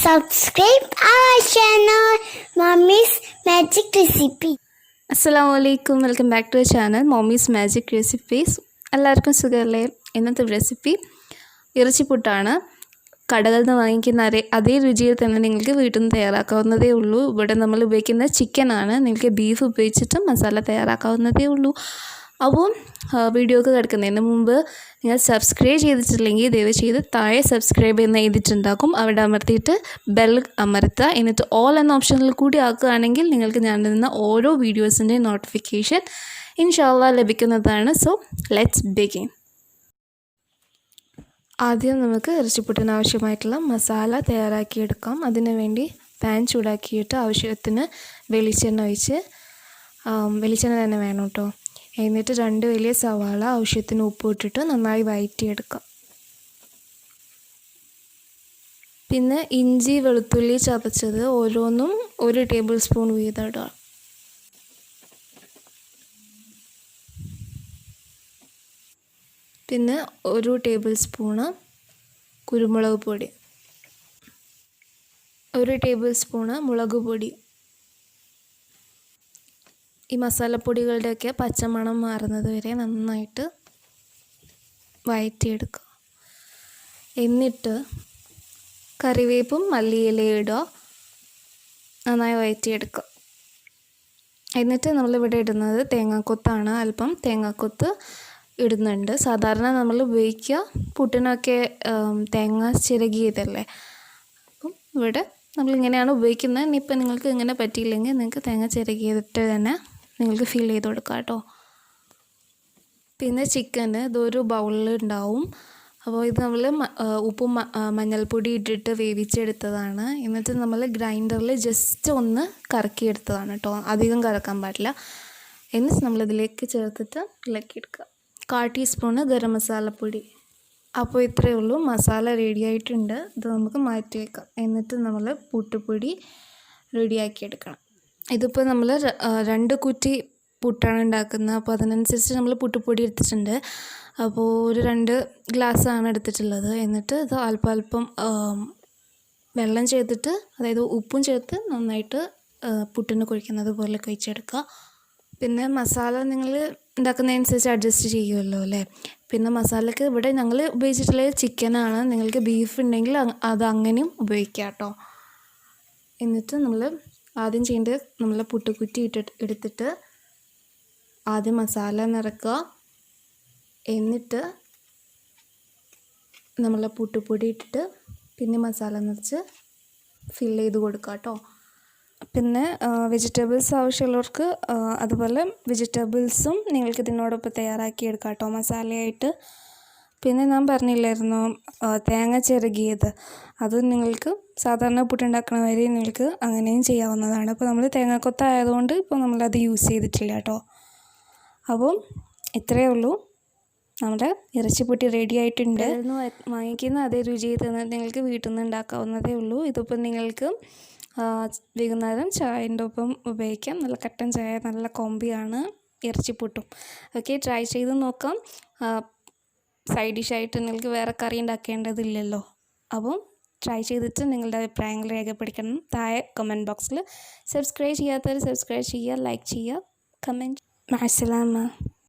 Subscribe our channel, Mommy's Magic Recipe. Assalamualaikum, welcome back to the channel Mommy's Magic Recipes. എല്ലാവർക്കും സുഖമല്ലേ? ഇന്നത്തെ recipe ഇറച്ചി പുട്ടാണ്. കടകളിൽ നിന്ന് വാങ്ങിക്കുന്ന അതേ രുചിയിൽ തന്നെ നിങ്ങൾക്ക് വീട്ടിൽ നിന്ന് തയ്യാറാക്കാവുന്നതേ ഉള്ളൂ. ഇവിടെ നമ്മൾ ഉപയോഗിക്കുന്ന ചിക്കനാണ്. നിങ്ങൾക്ക് ബീഫ് ഉപയോഗിച്ചിട്ട് മസാല തയ്യാറാക്കാവുന്നതേ ഉള്ളൂ. അപ്പോൾ വീഡിയോക്ക് കിടക്കുന്നതിന് മുമ്പ് നിങ്ങൾ സബ്സ്ക്രൈബ് ചെയ്തിട്ടില്ലെങ്കിൽ ദയവ് ചെയ്ത് താഴെ സബ്സ്ക്രൈബ് എന്ന് എഴുതിയിട്ടുണ്ടാകും. അവിടെ അമർത്തിയിട്ട് ബെൽ അമർത്തുക. എന്നിട്ട് ഓൾ എന്ന ഓപ്ഷനിൽ കൂടി ആക്കുകയാണെങ്കിൽ നിങ്ങൾക്ക് ഞാൻ തരുന്ന ഓരോ വീഡിയോസിൻ്റെ നോട്ടിഫിക്കേഷൻ ഇൻഷാല്ലാ ലഭിക്കുന്നതാണ്. So let's begin. ആദ്യം നമുക്ക് ഇറച്ചിപ്പുട്ടിന് ആവശ്യമായിട്ടുള്ള മസാല തയ്യാറാക്കിയെടുക്കാം. അതിനു വേണ്ടി പാൻ ചൂടാക്കിയിട്ട് ആവശ്യത്തിന് വെളിച്ചെണ്ണ ഒഴിച്ച്, വെളിച്ചെണ്ണ തന്നെ വേണം കേട്ടോ. എന്നിട്ട് 2 വലിയ സവാള ആവശ്യത്തിന് ഉപ്പ് ഇട്ടിട്ട് നന്നായി വഴറ്റിയെടുക്കാം. പിന്നെ ഇഞ്ചി വെളുത്തുള്ളി ചതച്ചത് ഓരോന്നും 1 ടേബിൾ സ്പൂൺ വീതം ഇടുക. പിന്നെ 1 ടേബിൾ സ്പൂണ് കുരുമുളക് പൊടി, 1 ടേബിൾ സ്പൂണ് മുളക് പൊടി. ഈ മസാലപ്പൊടികളുടെയൊക്കെ പച്ചമണം മാറുന്നത് വരെ നന്നായിട്ട് വഴറ്റിയെടുക്കുക. എന്നിട്ട് കറിവേപ്പും മല്ലിയിലയും ഇടുക, നന്നായി വഴറ്റിയെടുക്കുക. എന്നിട്ട് നമ്മളിവിടെ ഇടുന്നത് തേങ്ങാക്കൊത്താണ്. അല്പം തേങ്ങാക്കൊത്ത് ഇടുന്നുണ്ട്. സാധാരണ നമ്മൾ ഉപയോഗിക്കുക പുട്ടിനൊക്കെ തേങ്ങ ചിരകിയതല്ലേ. അപ്പം ഇവിടെ നമ്മളിങ്ങനെയാണ് ഉപയോഗിക്കുന്നത്. ഇനിയിപ്പോൾ നിങ്ങൾക്ക് ഇങ്ങനെ പറ്റിയില്ലെങ്കിൽ നിങ്ങൾക്ക് തേങ്ങ ചിരകിയിട്ട് തന്നെ നിങ്ങൾക്ക് ഫിൽ ചെയ്ത് കൊടുക്കാം കേട്ടോ. പിന്നെ ചിക്കൻ ഇതൊരു ബൗളിൽ ഉണ്ടാവും. അപ്പോൾ ഇത് നമ്മൾ ഉപ്പും മഞ്ഞൾപ്പൊടി ഇട്ടിട്ട് വേവിച്ചെടുത്തതാണ്. എന്നിട്ട് നമ്മൾ ഗ്രൈൻഡറിൽ ജസ്റ്റ് ഒന്ന് കറക്കിയെടുത്തതാണ് കേട്ടോ. അധികം കറക്കാൻ പാടില്ല. എന്നിട്ട് നമ്മളിതിലേക്ക് ചേർത്തിട്ട് ഇളക്കിയെടുക്കുക. 1/4 ടീസ്പൂണ് ഗരം മസാലപ്പൊടി. അപ്പോൾ ഇത്രയേ ഉള്ളൂ, മസാല റെഡി ആയിട്ടുണ്ട്. ഇത് നമുക്ക് മാറ്റി വയ്ക്കാം. എന്നിട്ട് നമ്മൾ പുട്ടുപൊടി റെഡിയാക്കി എടുക്കണം. ഇതിപ്പോൾ നമ്മൾ 2 കുറ്റി പുട്ടാണ് ഉണ്ടാക്കുന്നത്. അപ്പോൾ അതിനനുസരിച്ച് നമ്മൾ പുട്ടുപൊടി എടുത്തിട്ടുണ്ട്. അപ്പോൾ ഒരു 2 ഗ്ലാസ്സാണ് എടുത്തിട്ടുള്ളത്. എന്നിട്ട് ഇത് അല്പം വെള്ളം ചേർത്തിട്ട്, അതായത് ഉപ്പും ചേർത്ത് നന്നായിട്ട് പുട്ടിന് കുഴിക്കുന്നത് പോലെ കുഴിച്ചെടുക്കുക. പിന്നെ മസാല നിങ്ങൾ ഉണ്ടാക്കുന്നതനുസരിച്ച് അഡ്ജസ്റ്റ് ചെയ്യുമല്ലോ അല്ലേ. പിന്നെ മസാലയ്ക്ക് ഇവിടെ ഞങ്ങൾ ഉപയോഗിച്ചിട്ടുള്ളത് ചിക്കനാണ്. നിങ്ങൾക്ക് ബീഫ് ഉണ്ടെങ്കിൽ അത് അങ്ങനെയും ഉപയോഗിക്കാം കേട്ടോ. എന്നിട്ട് നമ്മൾ ആദ്യം ചെയ്യേണ്ടത് നമ്മൾ പുട്ടുകുറ്റി എടുത്തിട്ട് ആദ്യം മസാല നിറക്കുക. എന്നിട്ട് നമ്മൾ പുട്ടുപൊടി ഇട്ടിട്ട് പിന്നെ മസാല നിറച്ച് ഫില്ല് ചെയ്ത് കൊടുക്കുക കേട്ടോ. പിന്നെ വെജിറ്റബിൾസ് ആവശ്യമുള്ളവർക്ക് അതുപോലെ വെജിറ്റബിൾസും നിങ്ങൾക്ക് ഇതിനോടൊപ്പം തയ്യാറാക്കിയെടുക്കാം കേട്ടോ മസാലയായിട്ട്. പിന്നെ ഞാൻ പറഞ്ഞില്ലായിരുന്നു തേങ്ങ ചിരകിയത്, അത് നിങ്ങൾക്ക് സാധാരണ പുട്ടുണ്ടാക്കണ വരെ നിങ്ങൾക്ക് അങ്ങനെയും ചെയ്യാവുന്നതാണ്. അപ്പോൾ നമ്മൾ തേങ്ങാക്കൊത്തായതുകൊണ്ട് ഇപ്പോൾ നമ്മളത് യൂസ് ചെയ്തിട്ടില്ല കേട്ടോ. അപ്പം ഇത്രയേ ഉള്ളൂ, നമ്മുടെ ഇറച്ചിപ്പുട്ടി റെഡി ആയിട്ടുണ്ട്. വാങ്ങിക്കുന്ന അതേ രുചിയിൽ തന്നെ നിങ്ങൾക്ക് വീട്ടിൽ നിന്ന് ഉണ്ടാക്കാവുന്നതേ ഉള്ളൂ. ഇതിപ്പോൾ നിങ്ങൾക്ക് വൈകുന്നേരം ചായൻ്റെ ഒപ്പം ഉപയോഗിക്കാം. നല്ല കട്ടൻ ചായ, നല്ല കോമ്പിയാണ് ഇറച്ചിപ്പുട്ടും. ഓക്കെ, ട്രൈ ചെയ്ത് നോക്കാം. സൈഡ് ഡിഷായിട്ട് നിങ്ങൾക്ക് വേറെ കറി ഉണ്ടാക്കേണ്ടതില്ലല്ലോ. അപ്പം ട്രൈ ചെയ്തിട്ട് നിങ്ങളുടെ അഭിപ്രായങ്ങൾ രേഖപ്പെടുത്തണം താഴെ കമൻറ്റ് ബോക്സിൽ. സബ്സ്ക്രൈബ് ചെയ്യാത്തവർ സബ്സ്ക്രൈബ് ചെയ്യുക, ലൈക്ക് ചെയ്യുക, കമൻറ്റ്. മഅസ്സലാമ.